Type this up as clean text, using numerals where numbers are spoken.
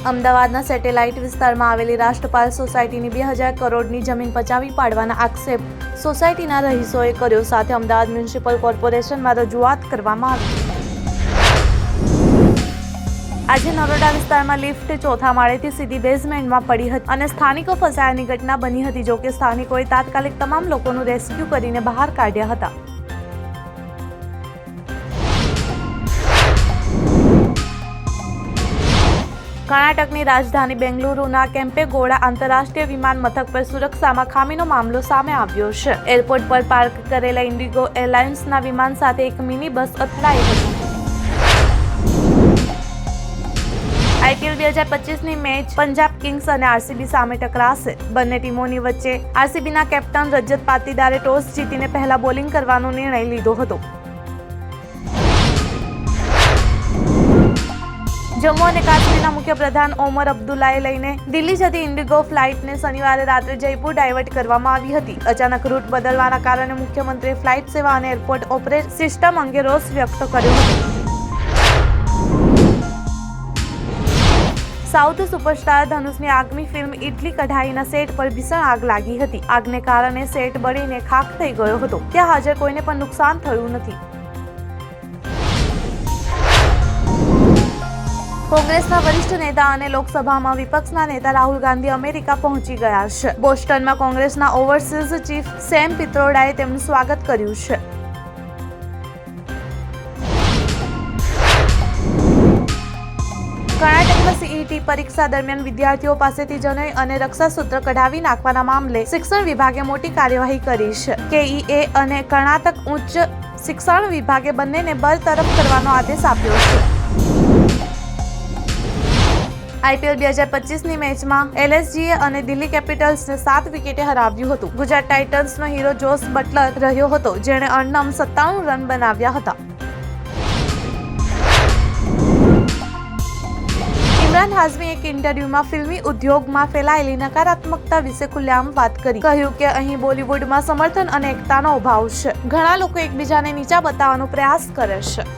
અમદાવાદના સેટેલાઇટ વિસ્તારમાં આવેલી રાષ્ટ્રપાલ સોસાયટીની 2000 કરોડની જમીન પચાવી પાડવાના આક્ષેપ સોસાયટીના રહીશોએ કર્યો. સાથે અમદાવાદ મ્યુનિસિપલ કોર્પોરેશનમાં રજૂઆત કરવામાં આવી. આજે નરોડા વિસ્તારમાં લિફ્ટ ચોથા માળેથી સીધી બેઝમેન્ટમાં પડી હતી અને સ્થાનિકો ફસાયાની ઘટના બની હતી. જોકે સ્થાનિકોએ તાત્કાલિક તમામ લોકોનું રેસ્ક્યુ કરીને બહાર કાઢ્યા હતા. કર્ણાટકની રાજધાની બેંગલુરુના કેમ્પેગૌડા આંતરરાષ્ટ્રીય વિમાન મથક પર સુરક્ષામાં ખામીનો મામલો સામે આવ્યો છે. એરપોર્ટ પર પાર્ક કરેલા ઇન્ડિગો એરલાઇન્સના વિમાન સાથે એક મિની બસ અથડાઈ હતી. IPL 2025ની મેચ પંજાબ કિંગ્સ અને RCB સામે ટકરાશે. બંને ટીમોની વચ્ચે RCBના કેપ્ટન રજત પાટીદારે ટોસ જીતીને પહેલા બોલિંગ કરવાનો નિર્ણય લીધો હતો. જમ્મુ અને કાશ્મીરના મુખ્યપ્રધાન ઓમર અબ્દુલ્લાએ લઈને દિલ્હી જતી ઇન્ડિગો ફ્લાઇટને શનિવારે રાત્રે જયપુર ડાયવર્ટ કરવામાં આવી હતી. અચાનક રૂટ બદલવાના કારણે મુખ્યમંત્રીએ ફ્લાઇટ સેવા અને એરપોર્ટ ઓપરેટ સિસ્ટમ અંગે રોષ વ્યક્ત કર્યો હતો. સાઉથ સુપરસ્ટાર ધનુષની આગામી ફિલ્મ ઇડલી કઢાઈના સેટ પર ભીષણ આગ લાગી હતી. આગને કારણે સેટ બળીને ખાખ થઈ ગયો હતો. ત્યાં હાજર કોઈને પણ નુકસાન થયું નથી. કોંગ્રેસના વરિષ્ઠ નેતા અને લોકસભામાં વિપક્ષના નેતા રાહુલ ગાંધી અમેરિકા પહોંચી ગયા છે. બોસ્ટનમાં કોંગ્રેસના ઓવરસીઝ ચીફ સેમ પિત્રોડાએ તેમનું સ્વાગત કર્યું છે. કર્ણાટકમાં CET પરીક્ષા દરમિયાન વિદ્યાર્થીઓ પાસેથી જનોઈ અને રક્ષાસૂત્ર કઢાવી નાખવાના મામલે શિક્ષણ વિભાગે મોટી કાર્યવાહી કરી છે. KEA અને કર્ણાટક ઉચ્ચ શિક્ષણ વિભાગે બંનેને બરતરફ કરવાનો આદેશ આપ્યો છે. IPL 2025ની મેચમાં LSGએ અને દિલ્હી કેપિટલ્સને 7 વિકેટે હરાવ્યું હતું. ગુજરાત ટાઇટન્સનો હીરો જોસ બટલર રહ્યો હતો, જેણે અણનમ 97 રન બનાવ્યા હતા. ઇમરાન હાશમી એક ઇન્ટરવ્યુમાં ફિલ્મી ઉદ્યોગમાં ફેલાયેલી નકારાત્મકતા વિશે ખુલ્લેઆમ વાત કરી. કહ્યું કે અહીં બોલિવૂડમાં સમર્થન અને એકતાનો અભાવ છે. ઘણા લોકો એકબીજાને નીચા બતાવવાનો પ્રયાસ કરે છે.